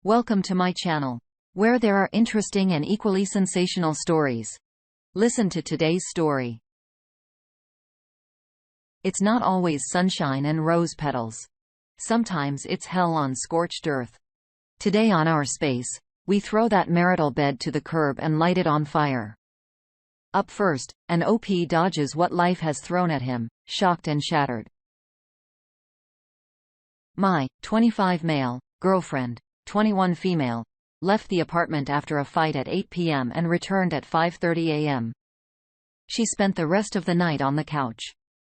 Welcome to my channel, where there are interesting and equally sensational stories. Listen to today's story. It's not always sunshine and rose petals. Sometimes it's hell on scorched earth. Today on Our Space, we throw that marital bed to the curb and light it on fire. Up first, an OP dodges what life has thrown at him, shocked and shattered. My 25 male girlfriend, 21 female, left the apartment after a fight at 8 p.m. and returned at 5:30 a.m. She spent the rest of the night on the couch.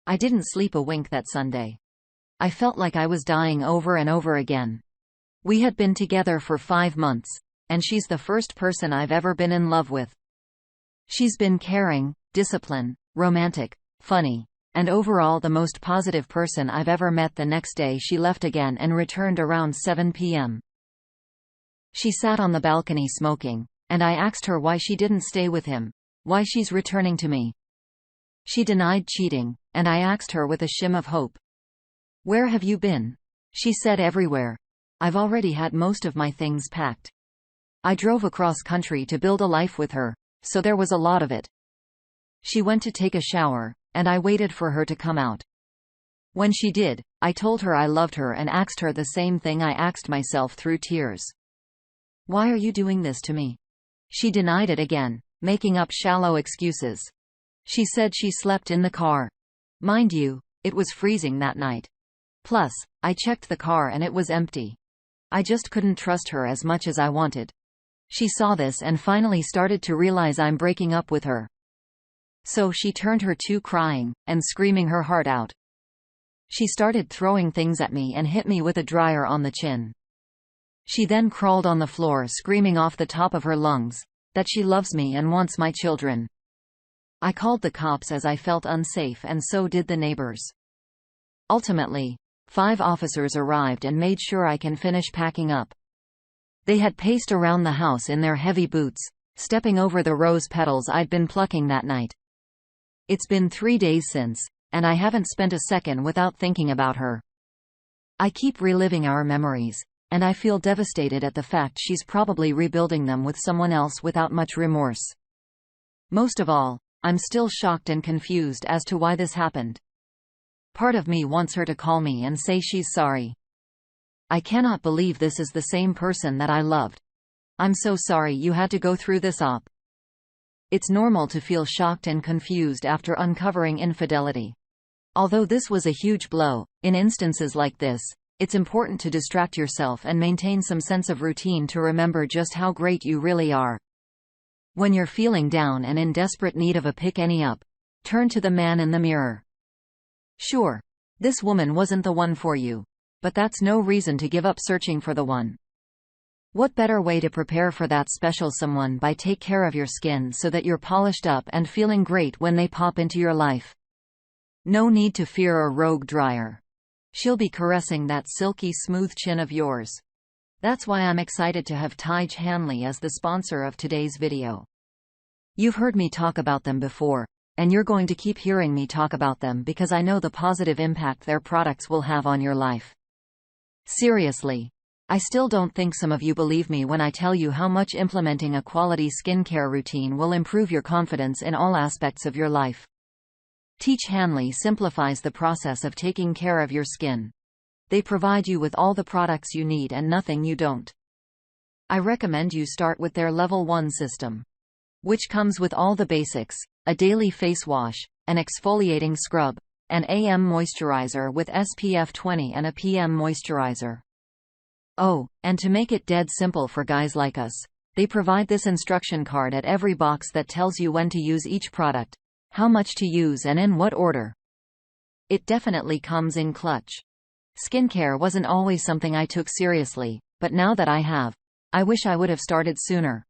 I didn't sleep a wink that Sunday. I felt like I was dying over and over again. We had been together for 5 months, and she's the first person I've ever been in love with. She's been caring, disciplined, romantic, funny, and overall the most positive person I've ever met. The next day she left again and returned around 7 p.m. She sat on the balcony smoking, and I asked her why she didn't stay with him, why she's returning to me. She denied cheating, and I asked her with a shim of hope, "Where have you been?" She said, "Everywhere. I've already had most of my things packed." I drove across country to build a life with her, so there was a lot of it. She went to take a shower, and I waited for her to come out. When she did, I told her I loved her and asked her the same thing I asked myself through tears. "Why are you doing this to me?" She denied it again, making up shallow excuses. She said she slept in the car. Mind you, it was freezing that night. Plus, I checked the car and it was empty. I just couldn't trust her as much as I wanted. She saw this and finally started to realize I'm breaking up with her. So she turned her to crying and screaming her heart out. She started throwing things at me and hit me with a dryer on the chin. She then crawled on the floor screaming off the top of her lungs that she loves me and wants my children. I called the cops as I felt unsafe, and so did the neighbors. Ultimately, 5 officers arrived and made sure I can finish packing up. They had paced around the house in their heavy boots, stepping over the rose petals I'd been plucking that night. It's been 3 days since, and I haven't spent a second without thinking about her. I keep reliving our memories, and I feel devastated at the fact she's probably rebuilding them with someone else without much remorse. Most of all, I'm still shocked and confused as to why this happened. Part of me wants her to call me and say she's sorry. I cannot believe this is the same person that I loved. I'm so sorry you had to go through this op. It's normal to feel shocked and confused after uncovering infidelity. Although this was a huge blow, in instances like this, it's important to distract yourself and maintain some sense of routine to remember just how great you really are. When you're feeling down and in desperate need of a pick-me-up, turn to the man in the mirror. Sure, this woman wasn't the one for you, but that's no reason to give up searching for the one. What better way to prepare for that special someone by take care of your skin so that you're polished up and feeling great when they pop into your life. No need to fear a rogue dryer. She'll be caressing that silky smooth chin of yours. That's why I'm excited to have Tiege Hanley as the sponsor of today's video. You've heard me talk about them before, and you're going to keep hearing me talk about them because I know the positive impact their products will have on your life. Seriously, I still don't think some of you believe me when I tell you how much implementing a quality skincare routine will improve your confidence in all aspects of your life. Tiege Hanley simplifies the process of taking care of your skin. They provide you with all the products you need and nothing you don't. I recommend you start with their Level 1 system, which comes with all the basics: a daily face wash, an exfoliating scrub, an AM moisturizer with SPF 20 and a PM moisturizer. Oh, and to make it dead simple for guys like us, they provide this instruction card at every box that tells you when to use each product, how much to use and in what order. It definitely comes in clutch. Skincare wasn't always something I took seriously, but now that I have, I wish I would have started sooner.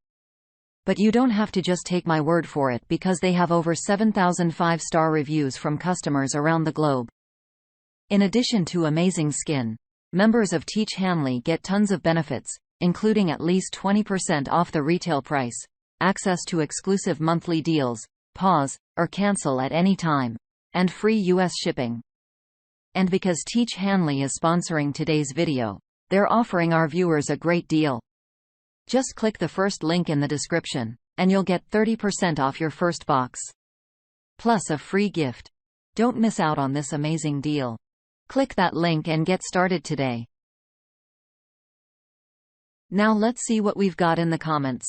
But you don't have to just take my word for it because they have over 7,000 5-star reviews from customers around the globe. In addition to amazing skin, members of Tiege Hanley get tons of benefits, including at least 20% off the retail price, access to exclusive monthly deals, pause or cancel at any time, and free US shipping. And because Tiege Hanley is sponsoring today's video, They're offering our viewers a great deal. Just click the first link in the description, and you'll get 30% off your first box. Plus a free gift. Don't miss out on this amazing deal. Click that link and get started today. Now let's see what we've got in the comments.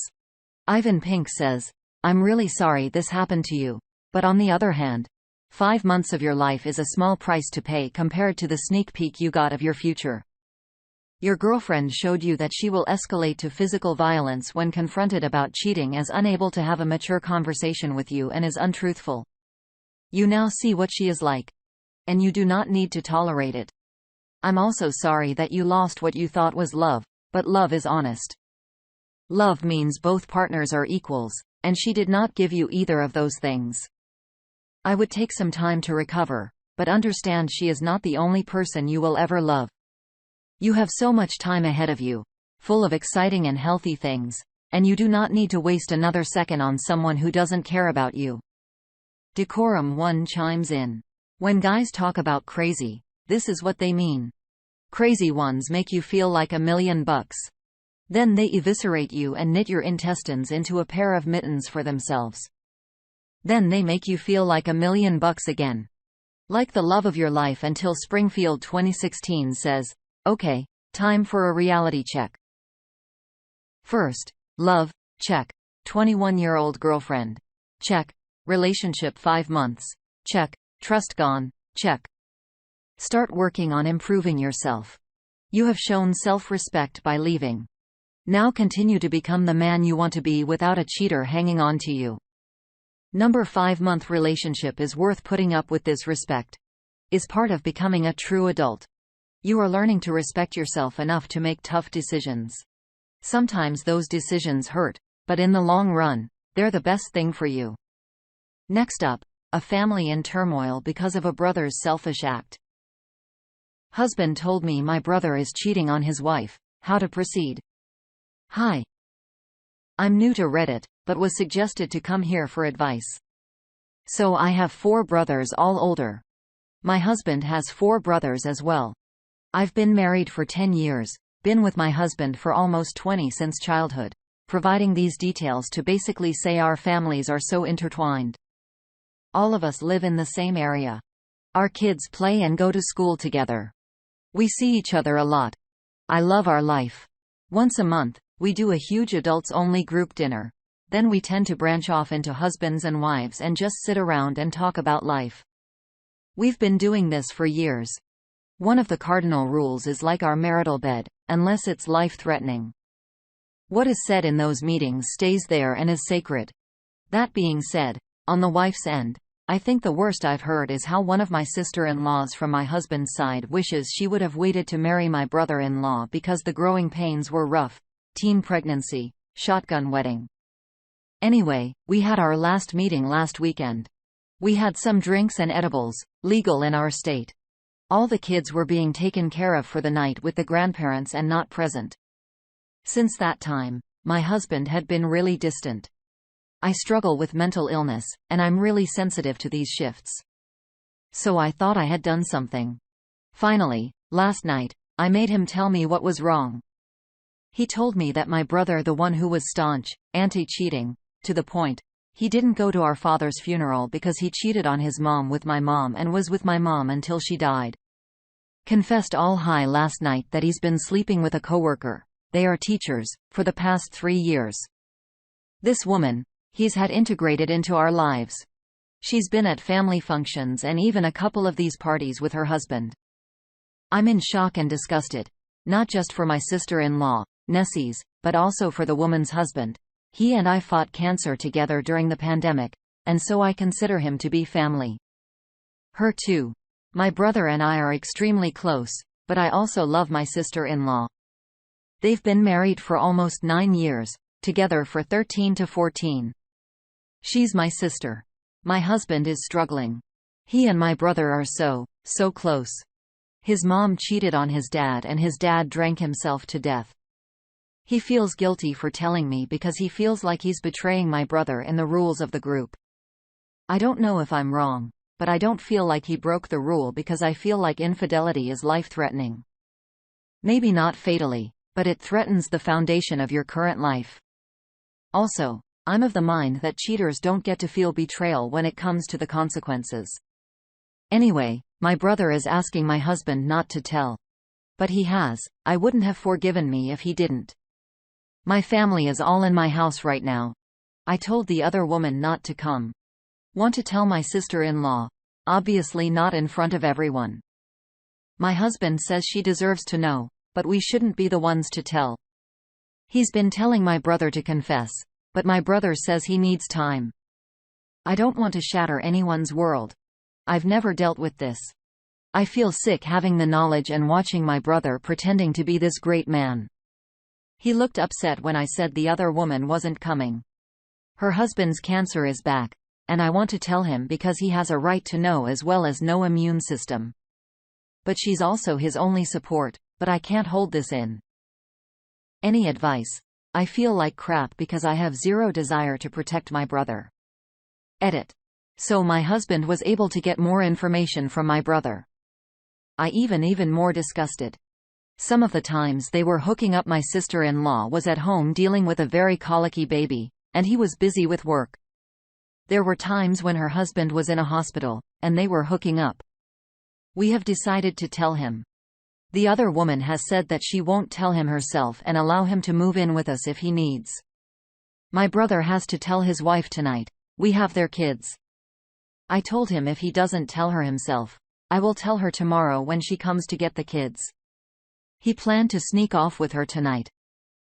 Ivan Pink says, I'm really sorry this happened to you. But on the other hand, 5 months of your life is a small price to pay compared to the sneak peek you got of your future. Your girlfriend showed you that she will escalate to physical violence when confronted about cheating, as unable to have a mature conversation with you, and is untruthful. You now see what she is like. And you do not need to tolerate it. I'm also sorry that you lost what you thought was love, but love is honest. Love means both partners are equals, and she did not give you either of those things. I would take some time to recover, but understand she is not the only person you will ever love. You have so much time ahead of you, full of exciting and healthy things, and you do not need to waste another second on someone who doesn't care about you. Decorum One chimes in. When guys talk about crazy, this is what they mean. Crazy ones make you feel like $1,000,000. Then they eviscerate you and knit your intestines into a pair of mittens for themselves. Then they make you feel like $1,000,000 again. Like the love of your life until Springfield 2016 says, okay, time for a reality check. First, love, check. 21-year-old girlfriend. Check. Relationship 5 months. Check. Trust gone. Check. Start working on improving yourself. You have shown self-respect by leaving. Now continue to become the man you want to be without a cheater hanging on to you. Number 5-month relationship is worth putting up with. This respect is part of becoming a true adult. You are learning to respect yourself enough to make tough decisions. Sometimes those decisions hurt, but in the long run, they're the best thing for you. Next up, a family in turmoil because of a brother's selfish act. Husband told me my brother is cheating on his wife. How to proceed? Hi. I'm new to Reddit, but was suggested to come here for advice. So I have 4 brothers, all older. My husband has 4 brothers as well. I've been married for 10 years, been with my husband for almost 20 since childhood, providing these details to basically say our families are so intertwined. All of us live in the same area. Our kids play and go to school together. We see each other a lot. I love our life. Once a month, we do a huge adults-only group dinner. Then we tend to branch off into husbands and wives and just sit around and talk about life. We've been doing this for years. One of the cardinal rules is like our marital bed, unless it's life-threatening. What is said in those meetings stays there and is sacred. That being said, on the wife's end, I think the worst I've heard is how one of my sister-in-laws from my husband's side wishes she would have waited to marry my brother-in-law because the growing pains were rough. Teen pregnancy, shotgun wedding. Anyway, we had our last meeting last weekend. We had some drinks and edibles, legal in our state. All the kids were being taken care of for the night with the grandparents and not present. Since that time, my husband had been really distant. I struggle with mental illness, and I'm really sensitive to these shifts. So I thought I had done something. Finally, last night, I made him tell me what was wrong. He told me that my brother, the one who was staunch, anti-cheating, to the point, he didn't go to our father's funeral because he cheated on his mom with my mom and was with my mom until she died. Confessed all high last night that he's been sleeping with a coworker, they are teachers, for the past 3 years. This woman, he's had integrated into our lives. She's been at family functions and even a couple of these parties with her husband. I'm in shock and disgusted. Not just for my sister-in-law, Nessie's, but also for the woman's husband. He and I fought cancer together during the pandemic, and so I consider him to be family. Her too. My brother and I are extremely close, but I also love my sister-in-law. They've been married for almost 9 years, together for 13 to 14. She's my sister. My husband is struggling. He and my brother are so close. His mom cheated on his dad and his dad drank himself to death. He feels guilty for telling me because he feels like he's betraying my brother in the rules of the group. I don't know if I'm wrong, but I don't feel like he broke the rule because I feel like infidelity is life-threatening. Maybe not fatally, but it threatens the foundation of your current life. Also, I'm of the mind that cheaters don't get to feel betrayal when it comes to the consequences. Anyway, my brother is asking my husband not to tell. But he has. I wouldn't have forgiven me if he didn't. My family is all in my house right now. I told the other woman not to come. Want to tell my sister-in-law. Obviously not in front of everyone. My husband says she deserves to know, but we shouldn't be the ones to tell. He's been telling my brother to confess, but my brother says he needs time. I don't want to shatter anyone's world. I've never dealt with this. I feel sick having the knowledge and watching my brother pretending to be this great man. He looked upset when I said the other woman wasn't coming. Her husband's cancer is back, and I want to tell him because he has a right to know as well as no immune system. But she's also his only support, but I can't hold this in. Any advice? I feel like crap because I have zero desire to protect my brother. Edit. So my husband was able to get more information from my brother. I even more disgusted. Some of the times they were hooking up, my sister-in-law was at home dealing with a very colicky baby, and he was busy with work. There were times when her husband was in a hospital, and they were hooking up. We have decided to tell him. The other woman has said that she won't tell him herself and allow him to move in with us if he needs. My brother has to tell his wife tonight. We have their kids. I told him if he doesn't tell her himself, I will tell her tomorrow when she comes to get the kids. He planned to sneak off with her tonight.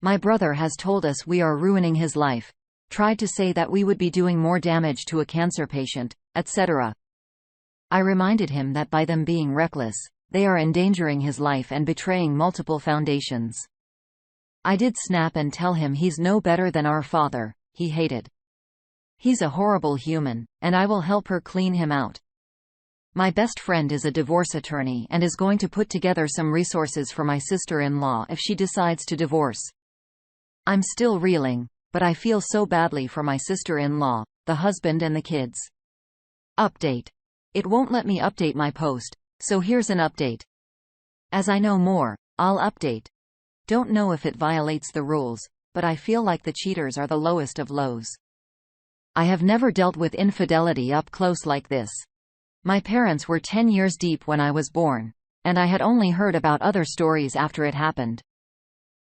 My brother has told us we are ruining his life, tried to say that we would be doing more damage to a cancer patient, etc. I reminded him that by them being reckless, they are endangering his life and betraying multiple foundations. I did snap and tell him he's no better than our father. He hated. He's a horrible human, and I will help her clean him out. My best friend is a divorce attorney and is going to put together some resources for my sister-in-law if she decides to divorce. I'm still reeling, but I feel so badly for my sister-in-law, the husband and the kids. Update. It won't let me update my post, so here's an update. As I know more, I'll update. Don't know if it violates the rules, but I feel like the cheaters are the lowest of lows. I have never dealt with infidelity up close like this. My parents were 10 years deep when I was born, and I had only heard about other stories after it happened.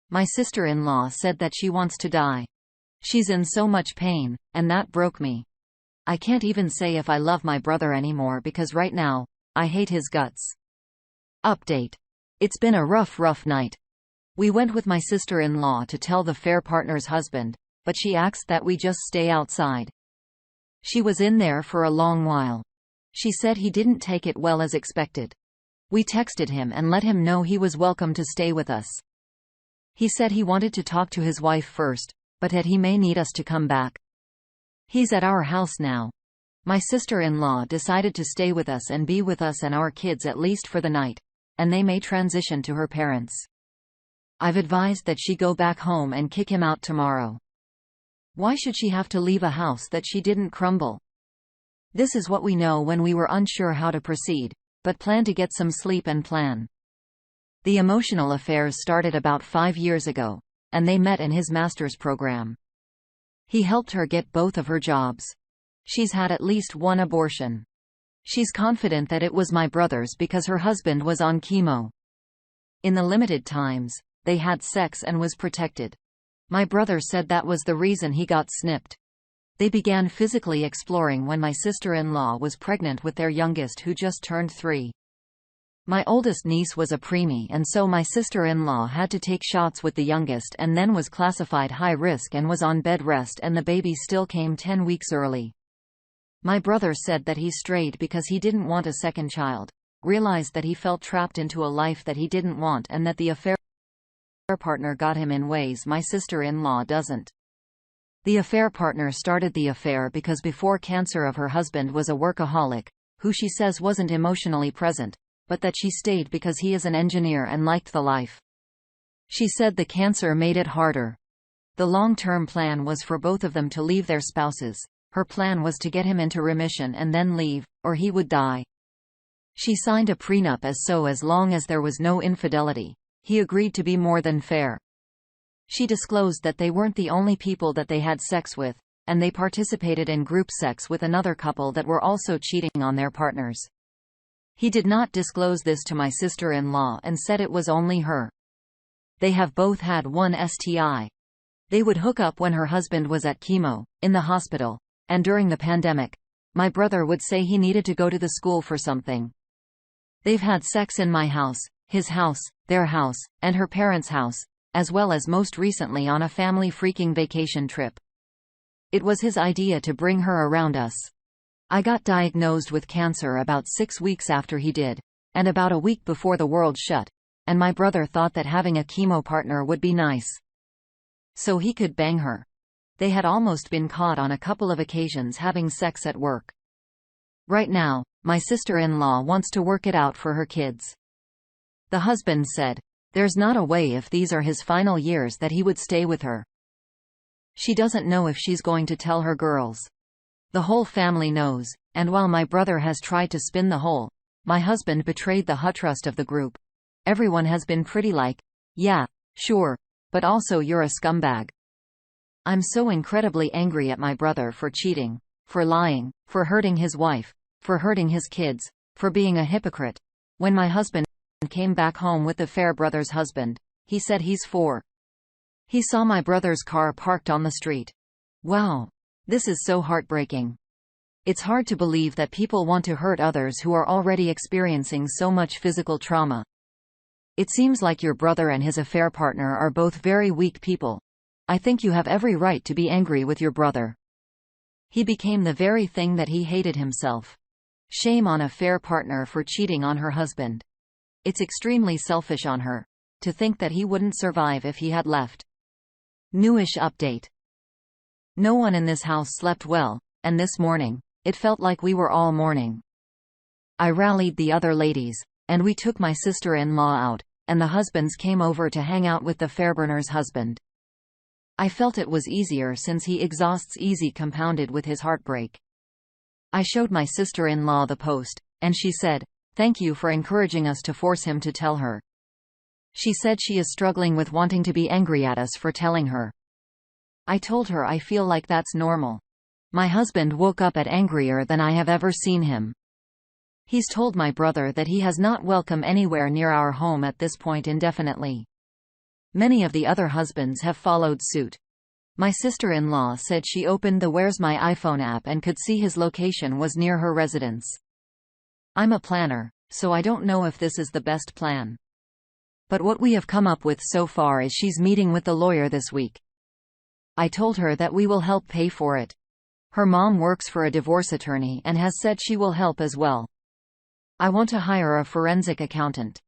My sister-in-law said that she wants to die. She's in so much pain, and that broke me. I can't even say if I love my brother anymore because right now, I hate his guts. Update. It's been a rough night. We went with my sister-in-law to tell the fair partner's husband, but she asked that we just stay outside. She was in there for a long while. She said he didn't take it well as expected. We texted him and let him know he was welcome to stay with us. He said he wanted to talk to his wife first, but that he may need us to come back. He's at our house now. My sister-in-law decided to stay with us and be with us and our kids at least for the night, and they may transition to her parents. I've advised that she go back home and kick him out tomorrow. Why should she have to leave a house that she didn't crumble? This is what we know when we were unsure how to proceed, but plan to get some sleep and plan. The emotional affairs started about 5 years ago, and they met in his master's program. He helped her get both of her jobs. She's had at least one abortion. She's confident that it was my brother's because her husband was on chemo. In the limited times, they had sex and was protected. My brother said that was the reason he got snipped. They began physically exploring when my sister-in-law was pregnant with their youngest who just turned 3. My oldest niece was a preemie and so my sister-in-law had to take shots with the youngest and then was classified high risk and was on bed rest and the baby still came 10 weeks early. My brother said that he strayed because he didn't want a second child, realized that he felt trapped into a life that he didn't want and that the affair partner got him in ways my sister-in-law doesn't. The affair partner started the affair because before cancer of her husband was a workaholic, who she says wasn't emotionally present, but that she stayed because he is an engineer and liked the life. She said the cancer made it harder. The long-term plan was for both of them to leave their spouses. Her plan was to get him into remission and then leave, or he would die. She signed a prenup as long as there was no infidelity, He agreed to be more than fair. She disclosed that they weren't the only people that they had sex with, and they participated in group sex with another couple that were also cheating on their partners. He did not disclose this to my sister-in-law and said it was only her. They have both had one STI. They would hook up when her husband was at chemo, in the hospital, and during the pandemic. My brother would say he needed to go to the school for something. They've had sex in my house, his house, their house, and her parents' house, as well as most recently on a family freaking vacation trip. It was his idea to bring her around us. I got diagnosed with cancer about 6 weeks after he did, and about a week before the world shut, and my brother thought that having a chemo partner would be nice. So he could bang her. They had almost been caught on a couple of occasions having sex at work. Right now, my sister-in-law wants to work it out for her kids. The husband said, there's not a way if these are his final years that he would stay with her. She doesn't know if she's going to tell her girls. The whole family knows, and while my brother has tried to spin the whole, my husband betrayed the trust of the group. Everyone has been pretty like, yeah, sure, but also you're a scumbag. I'm so incredibly angry at my brother for cheating, for lying, for hurting his wife, for hurting his kids, for being a hypocrite. When my husband came back home with the Fair brother's husband, he said he's 4. He saw my brother's car parked on the street. Wow. This is so heartbreaking. It's hard to believe that people want to hurt others who are already experiencing so much physical trauma. It seems like your brother and his affair partner are both very weak people. I think you have every right to be angry with your brother. He became the very thing that he hated himself. Shame on affair partner for cheating on her husband. It's extremely selfish on her to think that he wouldn't survive if he had left. Newish update. No one in this house slept well, and this morning, it felt like we were all mourning. I rallied the other ladies, and we took my sister-in-law out, and the husbands came over to hang out with the Fairburner's husband. I felt it was easier since he exhausts easy compounded with his heartbreak. I showed my sister-in-law the post, and she said, "Thank you for encouraging us to force him to tell her." She said she is struggling with wanting to be angry at us for telling her. I told her I feel like that's normal. My husband woke up angrier than I have ever seen him. He's told my brother that he has not welcome anywhere near our home at this point indefinitely. Many of the other husbands have followed suit. My sister-in-law said she opened the Where's My iPhone app and could see his location was near her residence. I'm a planner, so I don't know if this is the best plan. But what we have come up with so far is she's meeting with the lawyer this week. I told her that we will help pay for it. Her mom works for a divorce attorney and has said she will help as well. I want to hire a forensic accountant.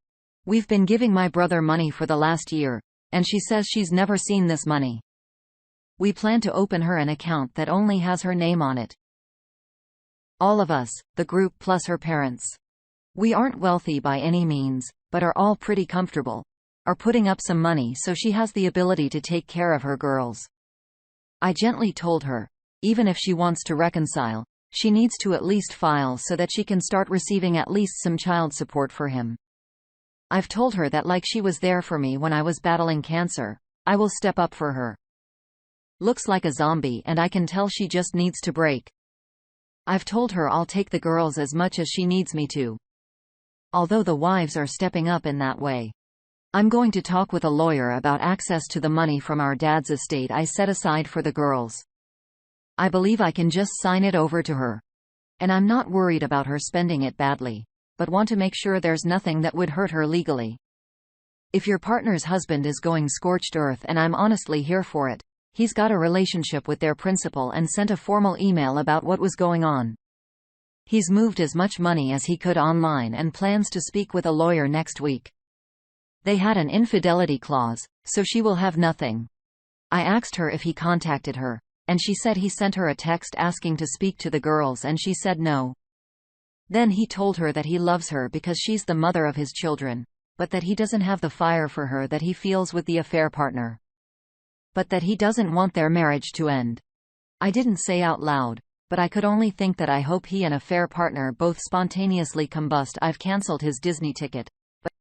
We've been giving my brother money for the last year, and she says she's never seen this money. We plan to open her an account that only has her name on it. All of us, the group plus her parents. We aren't wealthy by any means, but are all pretty comfortable. Are putting up some money so she has the ability to take care of her girls. I gently told her, even if she wants to reconcile, she needs to at least file so that she can start receiving at least some child support for him. I've told her that like she was there for me when I was battling cancer, I will step up for her. Looks like a zombie and I can tell she just needs to break. I've told her I'll take the girls as much as she needs me to. Although the wives are stepping up in that way. I'm going to talk with a lawyer about access to the money from our dad's estate I set aside for the girls. I believe I can just sign it over to her. And I'm not worried about her spending it badly, but want to make sure there's nothing that would hurt her legally. If your partner's husband is going scorched earth, and I'm honestly here for it, he's got a relationship with their principal and sent a formal email about what was going on. He's moved as much money as he could online and plans to speak with a lawyer next week. They had an infidelity clause, so she will have nothing. I asked her if he contacted her, and she said he sent her a text asking to speak to the girls and she said no. Then he told her that he loves her because she's the mother of his children, but that he doesn't have the fire for her that he feels with the affair partner. But that he doesn't want their marriage to end. I didn't say out loud, but I could only think that I hope he and affair partner both spontaneously combust. I've cancelled his Disney ticket.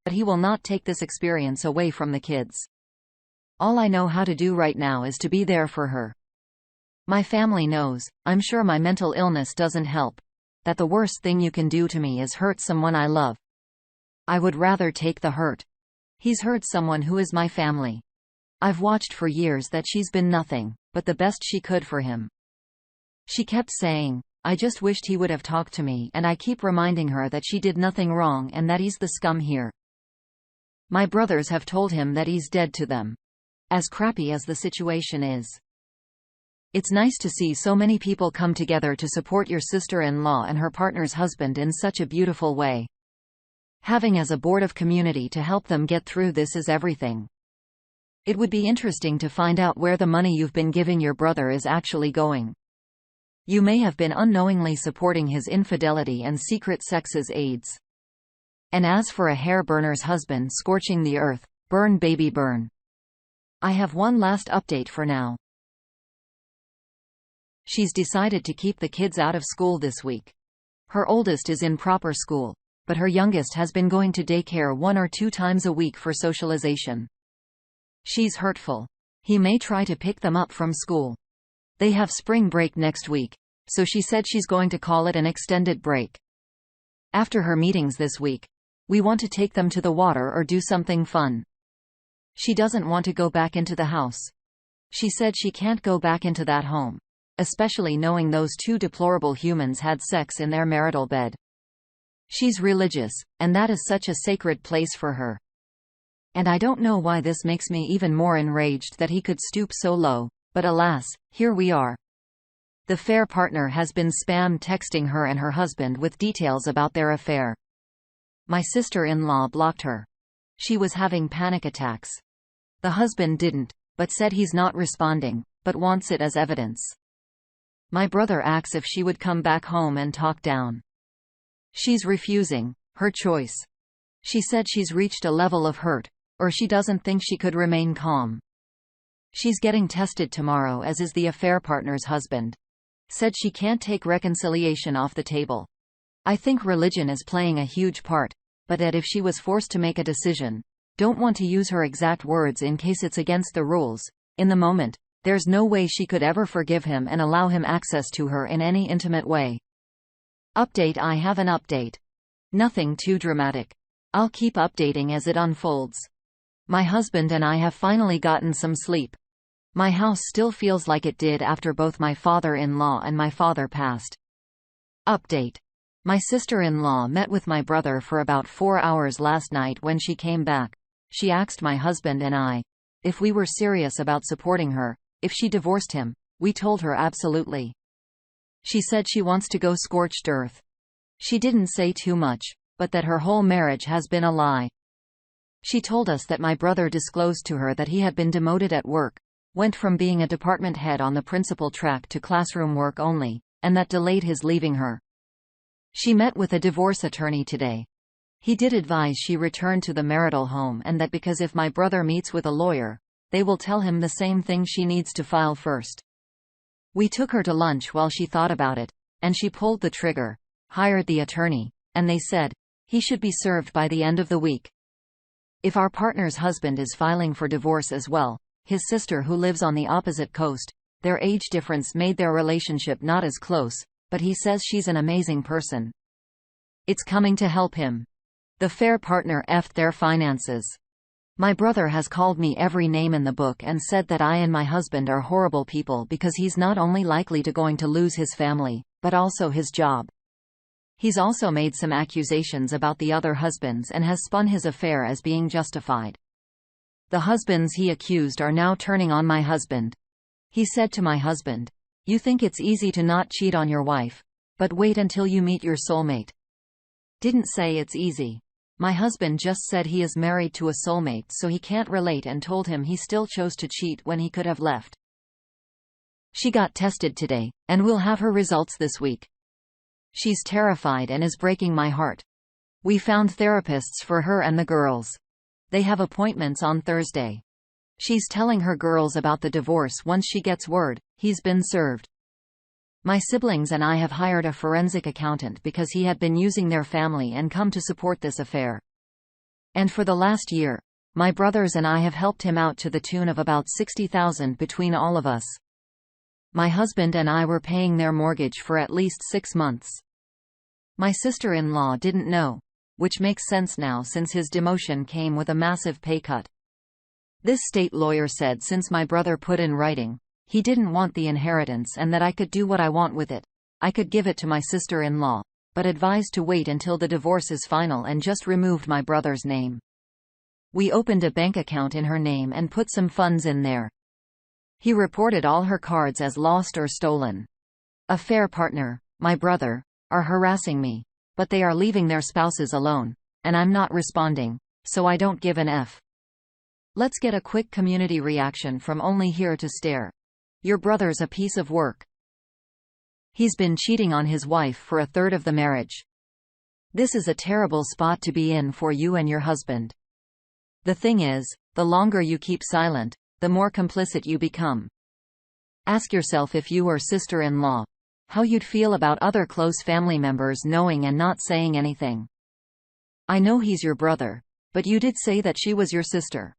but he will not take this experience away from the kids. All I know how to do right now is to be there for her. My family knows, I'm sure my mental illness doesn't help, that the worst thing you can do to me is hurt someone I love. I would rather take the hurt. He's hurt someone who is my family. I've watched for years that she's been nothing but the best she could for him. She kept saying, I just wished he would have talked to me, and I keep reminding her that she did nothing wrong and that he's the scum here. My brothers have told him that he's dead to them. As crappy as the situation is. It's nice to see so many people come together to support your sister-in-law and her partner's husband in such a beautiful way. Having as a board of community to help them get through this is everything. It would be interesting to find out where the money you've been giving your brother is actually going. You may have been unknowingly supporting his infidelity and secret sex's aids. And as for a hair burner's husband scorching the earth, burn baby burn. I have one last update for now. She's decided to keep the kids out of school this week. Her oldest is in proper school, but her youngest has been going to daycare 1 or 2 times a week for socialization. She's hurtful. He may try to pick them up from school. They have spring break next week, so she said she's going to call it an extended break. After her meetings this week, we want to take them to the water or do something fun. She doesn't want to go back into the house. She said she can't go back into that home, especially knowing those 2 deplorable humans had sex in their marital bed. She's religious, and that is such a sacred place for her. And I don't know why this makes me even more enraged that he could stoop so low, but alas, here we are. The fair partner has been spam texting her and her husband with details about their affair. My sister-in-law blocked her. She was having panic attacks. The husband didn't, but said he's not responding, but wants it as evidence. My brother asks if she would come back home and talk down. She's refusing, her choice. She said she's reached a level of hurt, or she doesn't think she could remain calm. She's getting tested tomorrow, as is the affair partner's husband. Said she can't take reconciliation off the table. I think religion is playing a huge part, but that if she was forced to make a decision, don't want to use her exact words in case it's against the rules, in the moment, there's no way she could ever forgive him and allow him access to her in any intimate way. Update: I have an update. Nothing too dramatic. I'll keep updating as it unfolds. My husband and I have finally gotten some sleep. My house still feels like it did after both my father-in-law and my father passed. Update: my sister-in-law met with my brother for about 4 hours last night. When she came back, she asked my husband and I if we were serious about supporting her, if she divorced him. We told her absolutely. She said she wants to go scorched earth. She didn't say too much, but that her whole marriage has been a lie. She told us that my brother disclosed to her that he had been demoted at work, went from being a department head on the principal track to classroom work only, and that delayed his leaving her. She met with a divorce attorney today. He did advise she return to the marital home, and that because if my brother meets with a lawyer, they will tell him the same thing she needs to file first. We took her to lunch while she thought about it, and she pulled the trigger, hired the attorney, and they said he should be served by the end of the week. If our partner's husband is filing for divorce as well, his sister who lives on the opposite coast, their age difference made their relationship not as close, but he says she's an amazing person. It's coming to help him. The fair partner effed their finances. My brother has called me every name in the book and said that I and my husband are horrible people because he's not only likely to going to lose his family, but also his job. He's also made some accusations about the other husbands and has spun his affair as being justified. The husbands he accused are now turning on my husband. He said to my husband, "You think it's easy to not cheat on your wife, but wait until you meet your soulmate." Didn't say it's easy. My husband just said he is married to a soulmate, so he can't relate, and told him he still chose to cheat when he could have left. She got tested today, and will have her results this week. She's terrified and is breaking my heart. We found therapists for her and the girls. They have appointments on Thursday. She's telling her girls about the divorce once she gets word he's been served. My siblings and I have hired a forensic accountant because he had been using their family and come to support this affair. And for the last year, my brothers and I have helped him out to the tune of about $60,000 between all of us. My husband and I were paying their mortgage for at least 6 months. My sister-in-law didn't know, which makes sense now since his demotion came with a massive pay cut. This state lawyer said since my brother put in writing, he didn't want the inheritance and that I could do what I want with it. I could give it to my sister-in-law, but advised to wait until the divorce is final and just removed my brother's name. We opened a bank account in her name and put some funds in there. He reported all her cards as lost or stolen. Affair partner, my brother, are harassing me, but they are leaving their spouses alone, and I'm not responding, so I don't give an F. Let's get a quick community reaction from Only Here to Stare. Your brother's a piece of work. He's been cheating on his wife for a third of the marriage. This is a terrible spot to be in for you and your husband. The thing is, the longer you keep silent, the more complicit you become. Ask yourself if you were sister-in-law, how you'd feel about other close family members knowing and not saying anything. I know he's your brother, but you did say that she was your sister.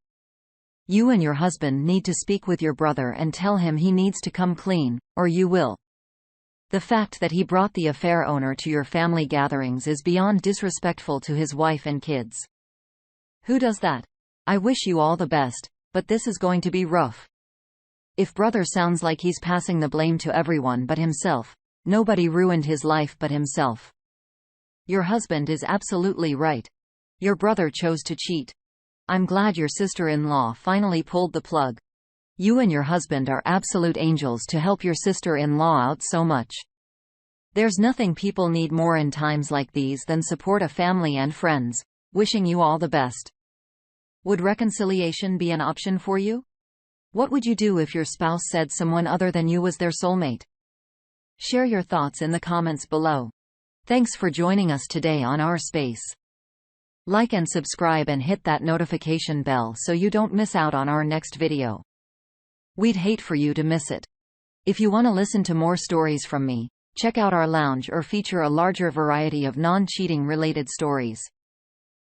You and your husband need to speak with your brother and tell him he needs to come clean, or you will. The fact that he brought the affair owner to your family gatherings is beyond disrespectful to his wife and kids. Who does that? I wish you all the best, but this is going to be rough. If brother sounds like he's passing the blame to everyone but himself, nobody ruined his life but himself. Your husband is absolutely right. Your brother chose to cheat. I'm glad your sister-in-law finally pulled the plug. You and your husband are absolute angels to help your sister-in-law out so much. There's nothing people need more in times like these than support of family and friends. Wishing you all the best. Would reconciliation be an option for you? What would you do if your spouse said someone other than you was their soulmate? Share your thoughts in the comments below. Thanks for joining us today on Our Space. Like and subscribe and hit that notification bell so you don't miss out on our next video. We'd hate for you to miss it. If you want to listen to more stories from me, check out our lounge or feature a larger variety of non-cheating related stories.